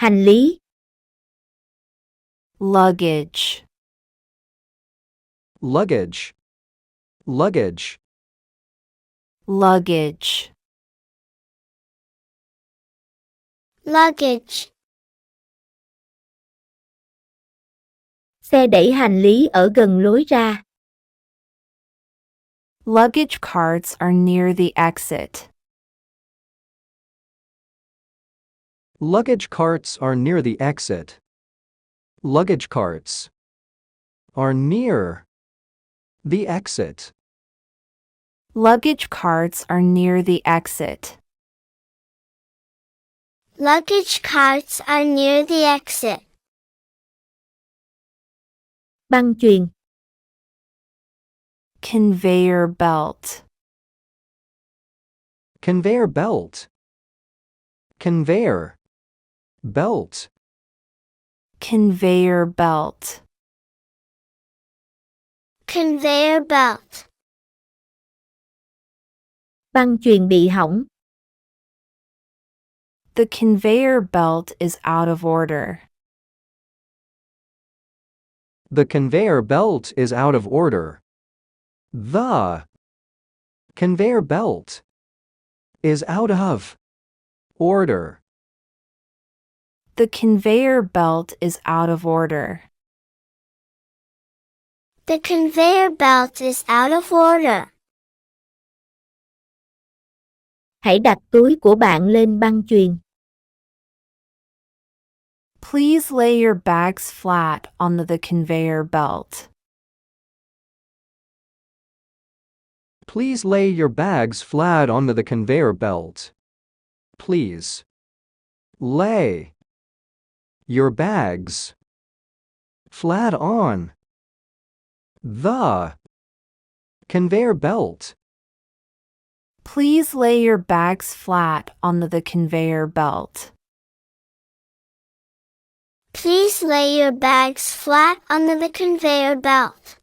Hành lý. luggage, luggage, luggage, luggage, luggage, Xe đẩy hành lý ở gần lối ra. luggage carts are near the exit. luggage carts are near the exit. Luggage carts are near the exit. Luggage carts are near the exit. luggage carts are near the exit. Băng chuyền. Conveyor belt, Conveyor belt, conveyor belt, conveyor belt, conveyor belt, Băng chuyền bị hỏng. the conveyor belt is out of order. the conveyor belt is out of order. The conveyor belt is out of order. The conveyor belt is out of order. the conveyor belt is out of order. Hãy đặt túi của bạn lên băng chuyền. Please lay your bags flat on the conveyor belt. Please lay your bags flat onto the conveyor belt. Please lay your bags flat on the conveyor belt. Please lay your bags flat on the conveyor belt. Please lay your bags flat under the conveyor belt.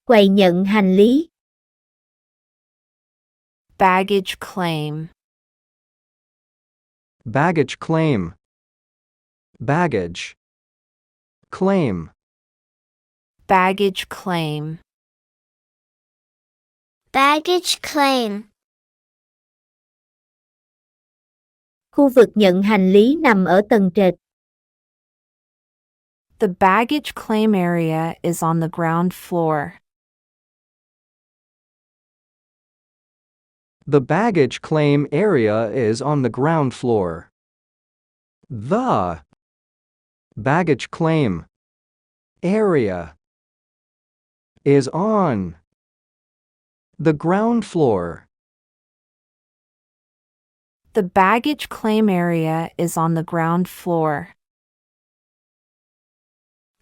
Quầy nhận hành lý. Baggage claim, Baggage claim. Baggage claim. baggage claim, Baggage claim. Khu vực nhận hành lý nằm ở tầng trệt. The baggage claim area is on the ground floor. The baggage claim area is on the ground floor. The baggage claim area is on the ground floor. The baggage claim area is on the ground floor.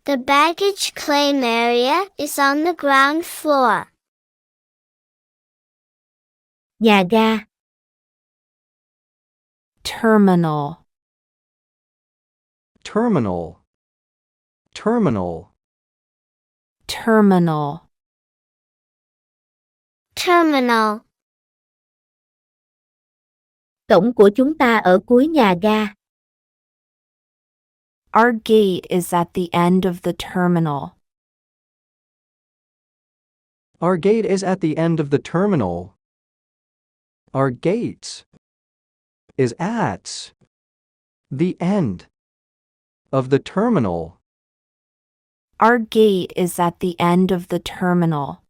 The baggage claim area is on the ground floor. Nhà ga. Terminal, Terminal. Terminal. terminal, Terminal. Cổng của chúng ta ở cuối nhà ga. Our gate is at the end of the terminal. Our gate is at the end of the terminal. Our gate is at the end of the terminal. Our gate is at the end of the terminal.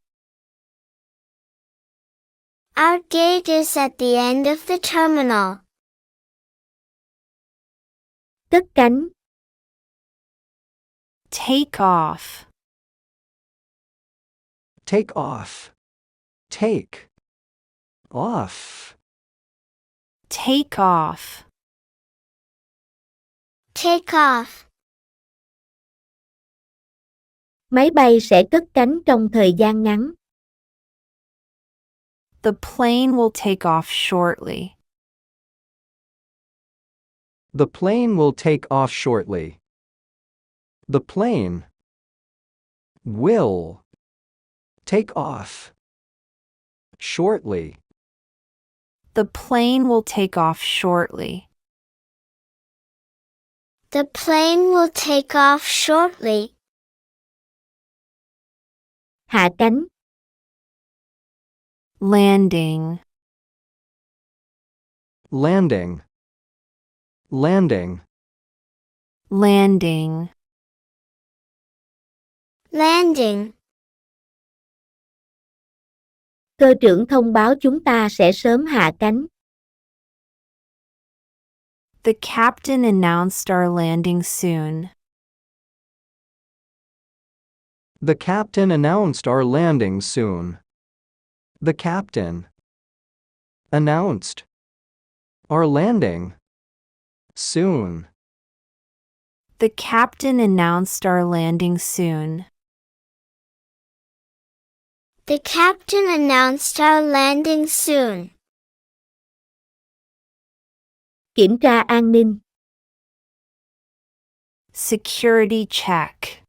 Our gate is at the end of the terminal. Cất cánh. Take off, Take off. Take off. take off, Take off. Máy bay sẽ cất cánh trong thời gian ngắn. the plane will take off shortly. The plane will take off shortly. The plane will take off shortly. The plane will take off shortly. The plane will take off shortly. Hạ cánh. Landing. Landing. Landing. Landing. Landing. Cơ trưởng thông báo chúng ta sẽ sớm hạ cánh. The captain announced our landing soon. The captain announced our landing soon. The captain announced our landing soon. The captain announced our landing soon. The captain announced our landing soon. Kiểm tra an ninh. Security check.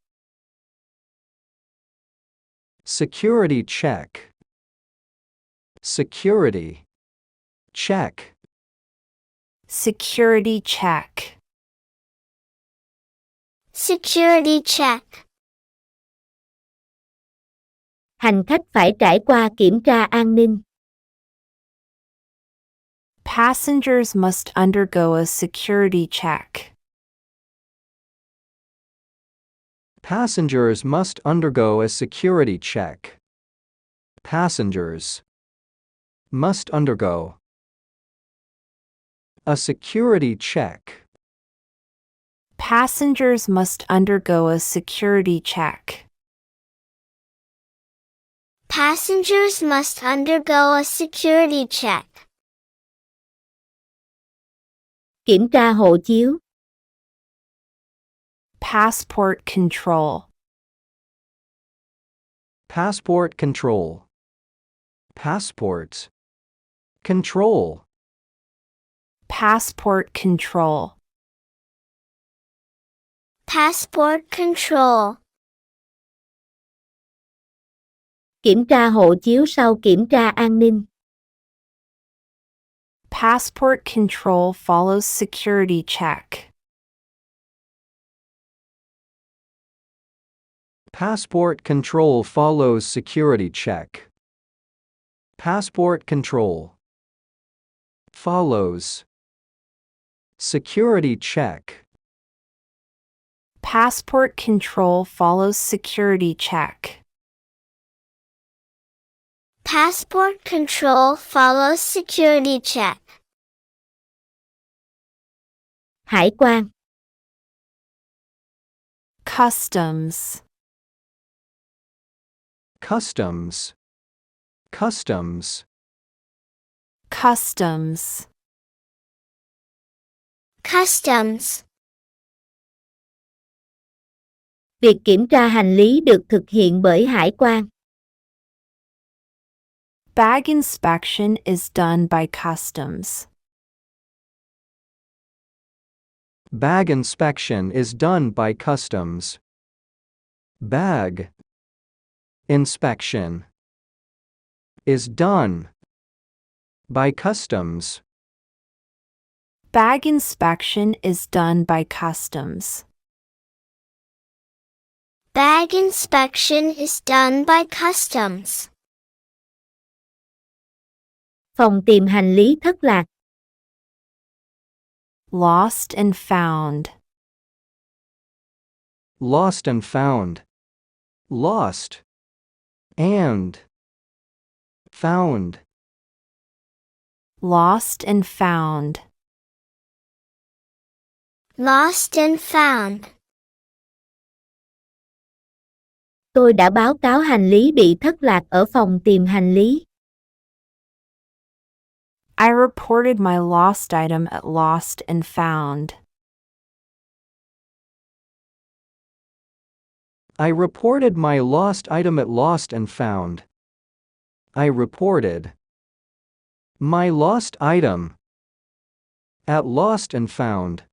Security check. Security check. Security check. Security check. Hành khách phải trải qua kiểm tra an ninh. Passengers must undergo a security check. Passengers must undergo a security check. Passengers must undergo a security check. Passengers must undergo a security check. Passengers must undergo a security check. Kiểm tra hộ chiếu. Passport control. Passport control. Passport control. Passport control. Passport control. Kiểm tra hộ chiếu sau kiểm tra an ninh. Passport control follows security check. Passport control follows security check. Passport control follows security check. Passport control follows security check. Passport control follows security check. Hải quan. Customs. Customs. Customs. Customs. Customs. Việc kiểm tra hành lý được thực hiện bởi hải quan. Bag inspection is done by customs. Bag inspection is done by customs. Bag inspection is done by customs. Bag inspection is done by customs. Bag inspection is done by customs. Phòng tìm hành lý thất lạc. Lost and found. Lost and found. Lost and found. Lost and found. Lost and found. Tôi đã báo cáo hành lý bị thất lạc ở phòng tìm hành lý. I reported my lost item at Lost and Found. I reported my lost item at Lost and Found. I reported my lost item at Lost and Found.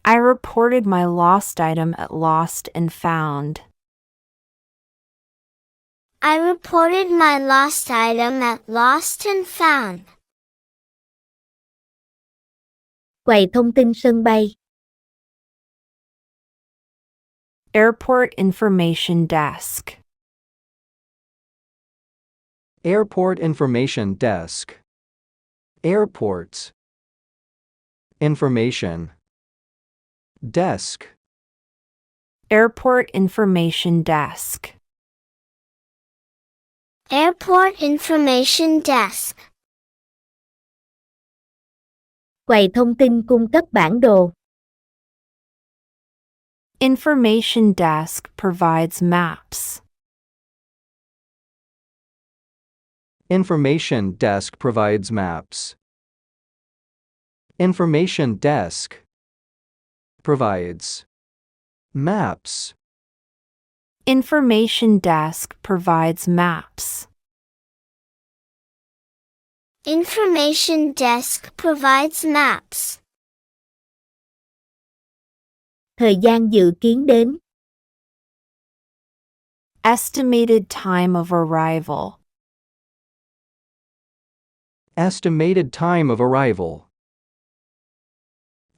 I reported my lost item at Lost and Found. I reported my lost item at Lost and Found. Quầy thông tin sân bay. Airport information desk. Airport information desk. Airports. Information. Desk. Airport information desk. Airport information desk. Quầy thông tin cung cấp bản đồ. Information desk provides maps. Information desk provides maps. Information desk provides maps. Information desk provides maps. Information desk provides maps. Thời gian dự kiến đến. Estimated time of arrival. Estimated time of arrival.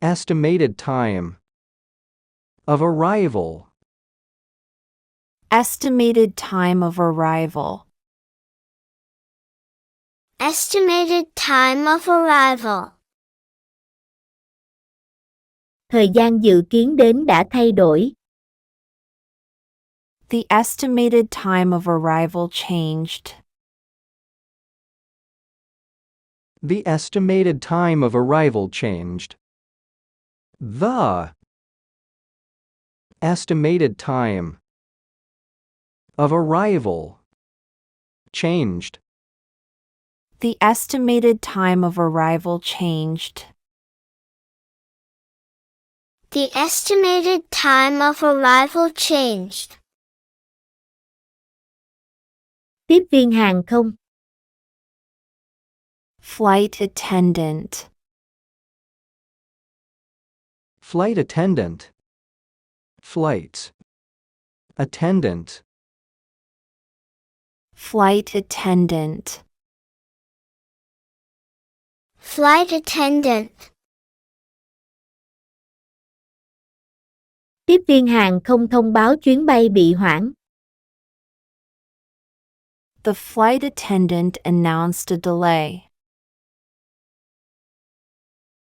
Estimated time of arrival. Estimated time of arrival. Estimated time of arrival. Thời gian dự kiến đến đã thay đổi. The estimated time of arrival changed. The estimated time of arrival changed. The estimated time of arrival changed. The estimated time of arrival changed. The estimated time of arrival changed. Tiếp viên hàng không. Flight attendant. Flight attendant. Flight attendant. Flight attendant. Flight attendant. Tiếp viên hàng không thông báo chuyến bay bị hoãn. The flight attendant announced a delay.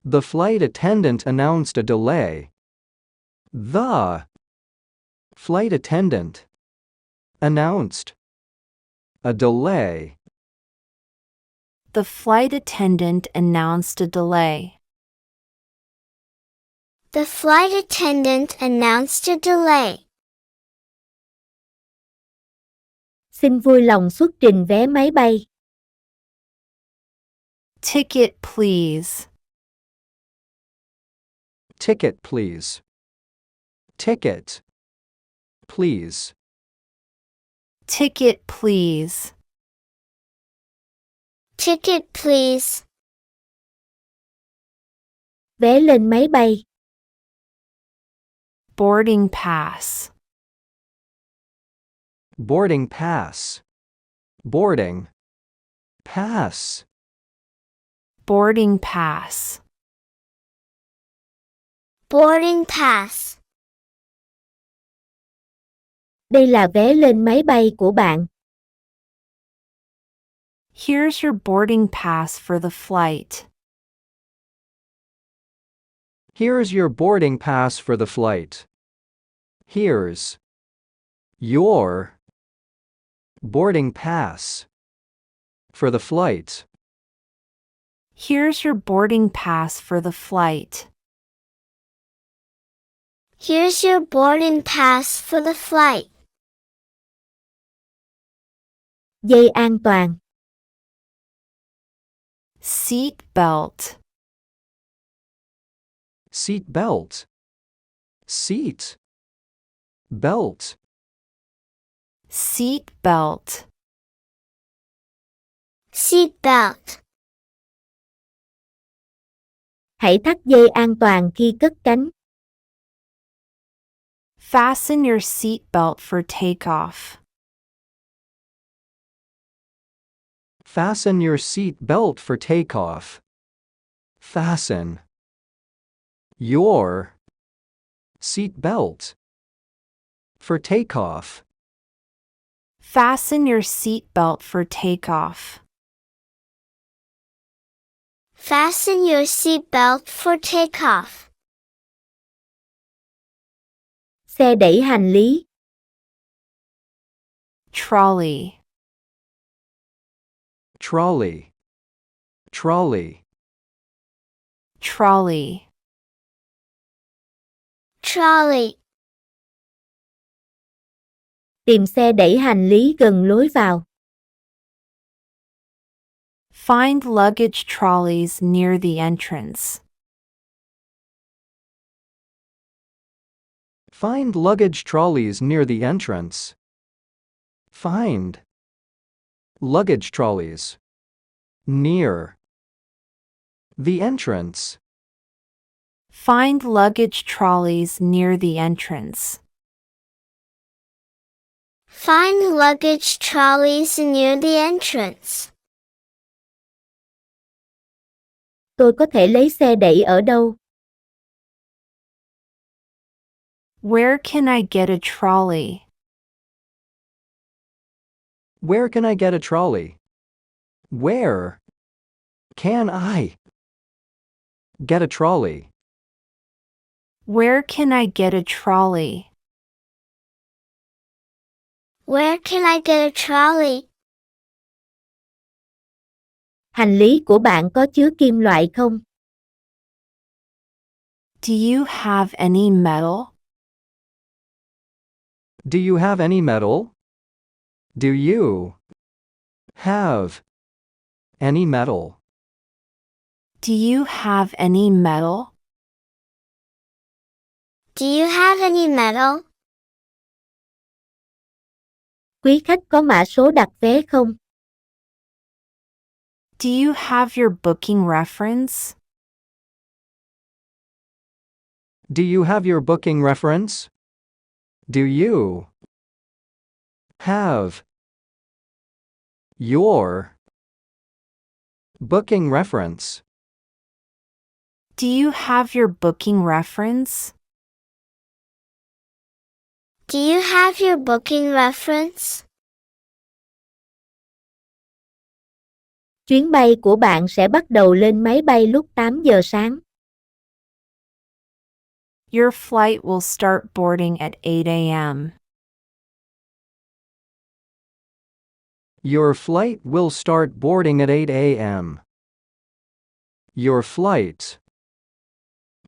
The flight attendant announced a delay. The flight attendant announced a delay. The flight attendant announced a delay. The flight attendant announced a delay. Xin vui lòng xuất trình vé máy bay. Ticket, please. Ticket, please. Ticket, please. Ticket, please. Ticket, please. Vé lên máy bay. Boarding pass. Boarding pass. Boarding pass. Boarding pass. Boarding pass. Đây là vé lên máy bay của bạn. Here's your boarding pass for the flight. Here's your boarding pass for the flight. Here's your boarding pass for the flight. Here's your boarding pass for the flight. Here's your boarding pass for the flight. Dây an toàn. Seat belt. Seat belt. Seat belt. Seat belt. Seat belt. Hãy thắt dây an toàn khi cất cánh. Fasten your seat belt for takeoff. Fasten your seat belt for takeoff. Fasten your seat belt for takeoff. Fasten your seatbelt for takeoff. Fasten your seatbelt for takeoff. Xe đẩy hành lý. Trolley. Trolley. Trolley. Trolley. Trolley. Tìm xe đẩy hành lý gần lối vào. Find luggage trolleys near the entrance. Find luggage trolleys near the entrance. Find luggage trolleys near the entrance. Find luggage trolleys near the entrance. Find luggage trolleys near the entrance. Tôi có thể lấy xe đẩy ở đâu? Where can I get a trolley? Where can I get a trolley? Where can I get a trolley? Where can I get a trolley? Where can I get a trolley? Hành lý của bạn có chứa kim loại không? Do you have any metal? Do you have any metal? Do you have any metal? Do you have any metal? Do you have any metal? Quý khách có mã số đặt vé không? Do you have your booking reference? Do you have your booking reference? Do you have your booking reference? Do you have your booking reference? Do you have your booking reference? Chuyến bay của bạn sẽ bắt đầu lên máy bay lúc 8 giờ sáng. Your flight will start boarding at 8 a.m. Your flight will start boarding at 8 a.m. Your flight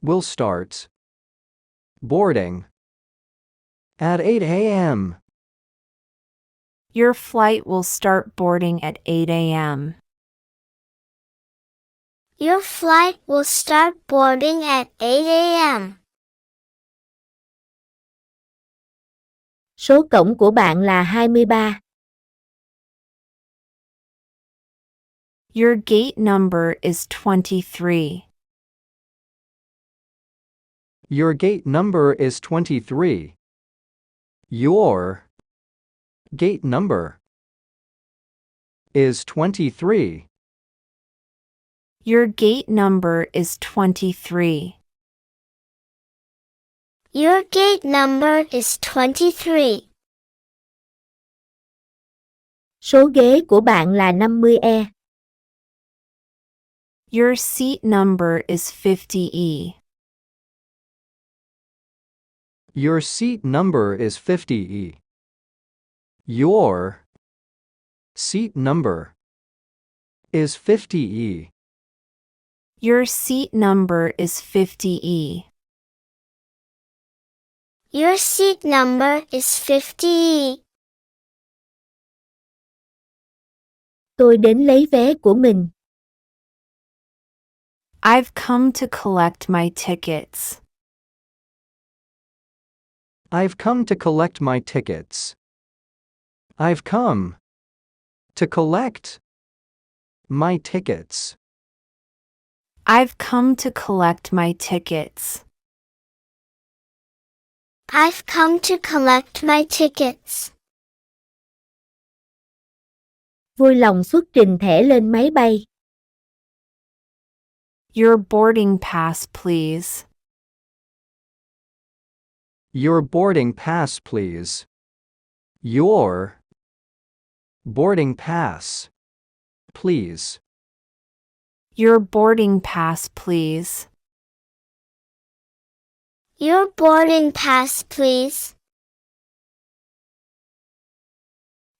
will start boarding at 8 a.m. Your flight will start boarding at 8 a.m. Your flight will start boarding at 8 a.m. Số cổng của bạn là 23. Your gate number is 23. Your gate number is 23. Your gate number is 23. Your gate number is 23. Your gate number is 23. Số ghế của bạn là 50E. Your seat number is 50E. Your seat number is 50E. Your seat number is 50E. Your seat number is 50E. Your seat number is 50E. Tôi đến lấy vé của mình. I've come to collect my tickets. I've come to collect my tickets. I've come to collect my tickets. I've come to collect my tickets. I've come to collect my tickets. Vui lòng xuất trình thẻ lên máy bay. Your boarding pass, please. Your boarding pass, please. Your boarding pass, please. Your boarding pass, please. Your boarding pass, please.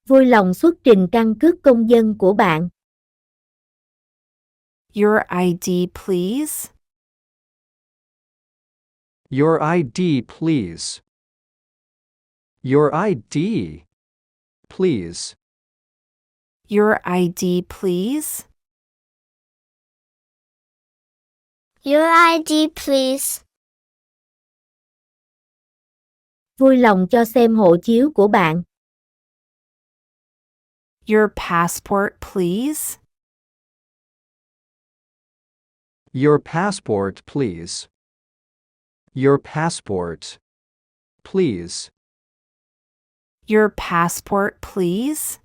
Vui lòng xuất trình căn cước công dân của bạn. Your ID, please. Your ID, please. Your ID, please. Your ID, please. Your ID, please. Vui lòng cho xem hộ chiếu của bạn. Your passport, please. Your passport, please. Your passport, please. Your passport, please.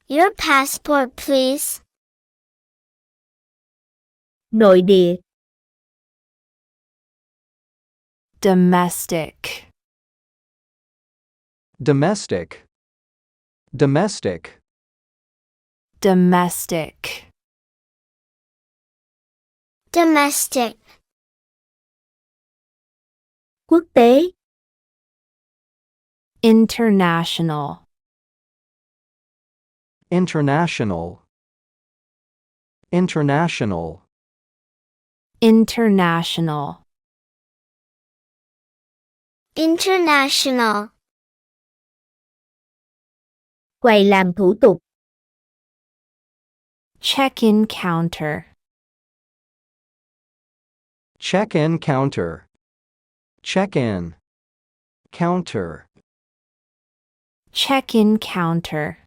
Your passport, please. Nội địa. Domestic. Domestic. Domestic. Domestic. Domestic. Quốc tế. International. International. International. International. International. Quầy làm thủ tục. Check-in counter. Check-in counter. Check-in counter. Check-in counter.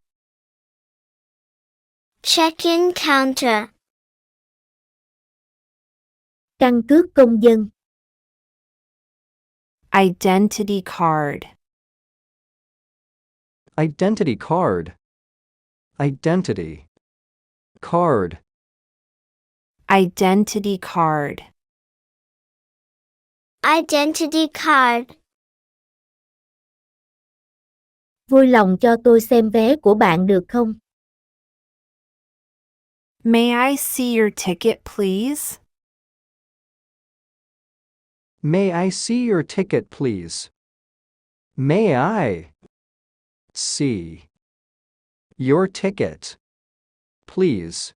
Check-in counter. Căn cước công dân. Identity card. Identity card. Identity card. Identity card. Identity card. Vui lòng cho tôi xem vé của bạn được không? May I see your ticket, please? May I see your ticket, please? May I see your ticket, please?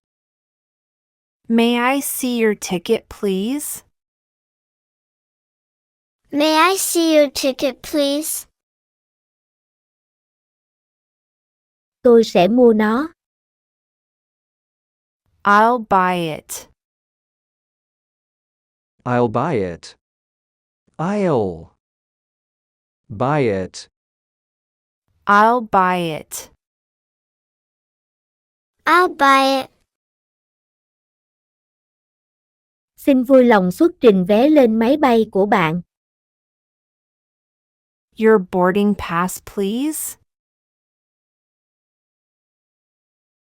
May I see your ticket, please? May I see your ticket, please? Tôi sẽ mua nó. I'll buy it. I'll buy it. I'll buy it. I'll buy it. I'll buy it. Xin vui lòng xuất trình vé lên máy bay của bạn. Your boarding pass, please?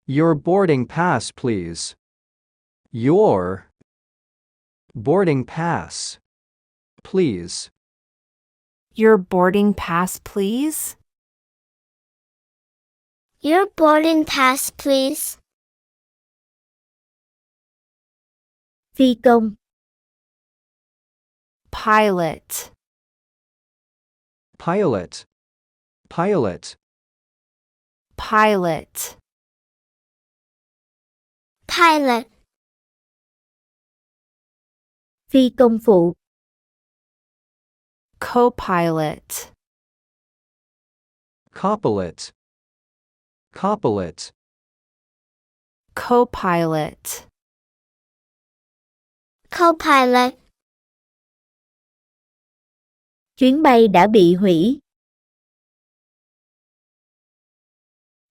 Your boarding pass, please. Your boarding pass, please. Your boarding pass, please? Your boarding pass, please. Phi công. Pilot. Pilot. Pilot. Pilot. Pilot. Phi công phụ. Co-pilot. Copilot. Copilot. Co-pilot. Co-pilot. Chuyến bay đã bị hủy.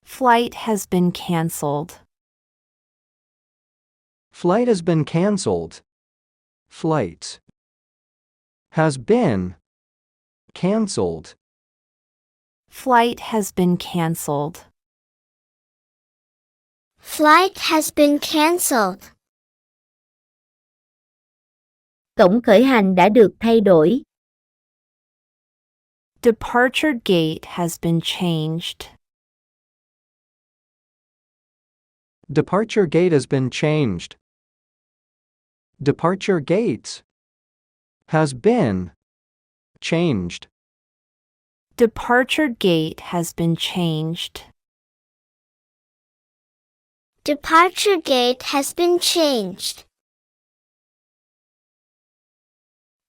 Flight has been cancelled. Flight has been cancelled. Flight has been cancelled. Flight has been cancelled. Flight has been cancelled. Cổng khởi hành đã được thay đổi. Departure gate has been changed. Departure gate has been changed. Departure gates has been changed. Departure gate has been changed. Departure gate has been changed.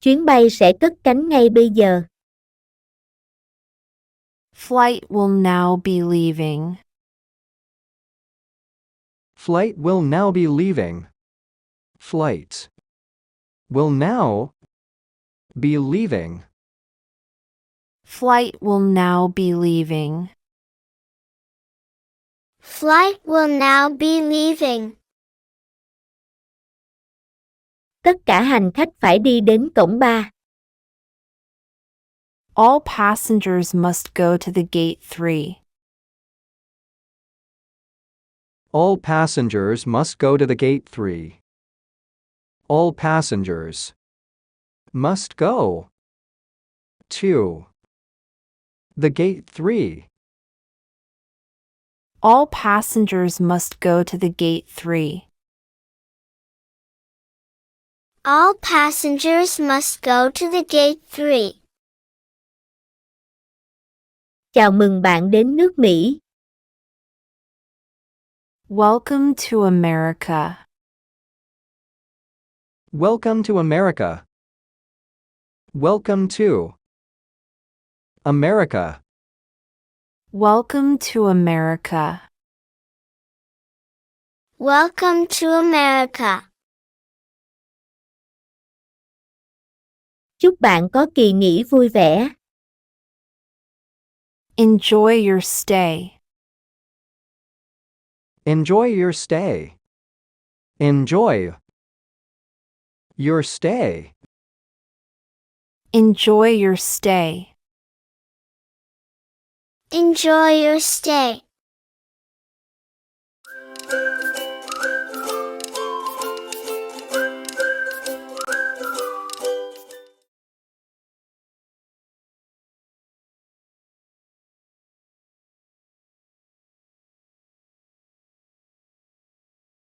Chuyến bay sẽ cất cánh ngay bây giờ. Flight will now be leaving. Flight will now be leaving. Flights will now be leaving. Flight will now be leaving. Flight will now be leaving. Tất cả hành khách phải đi đến cổng 3. All passengers must go to the gate 3. All passengers must go to the gate 3. All passengers must go to the gate 3. All passengers must go to the gate 3. All passengers must go to the gate 3. Chào mừng bạn đến nước Mỹ. Welcome to America. Welcome to America. Welcome to America. Welcome to America. Welcome to America. Chúc bạn có kỳ nghỉ vui vẻ. Enjoy your stay. Enjoy your stay. Enjoy your stay. Enjoy your stay. Enjoy your stay.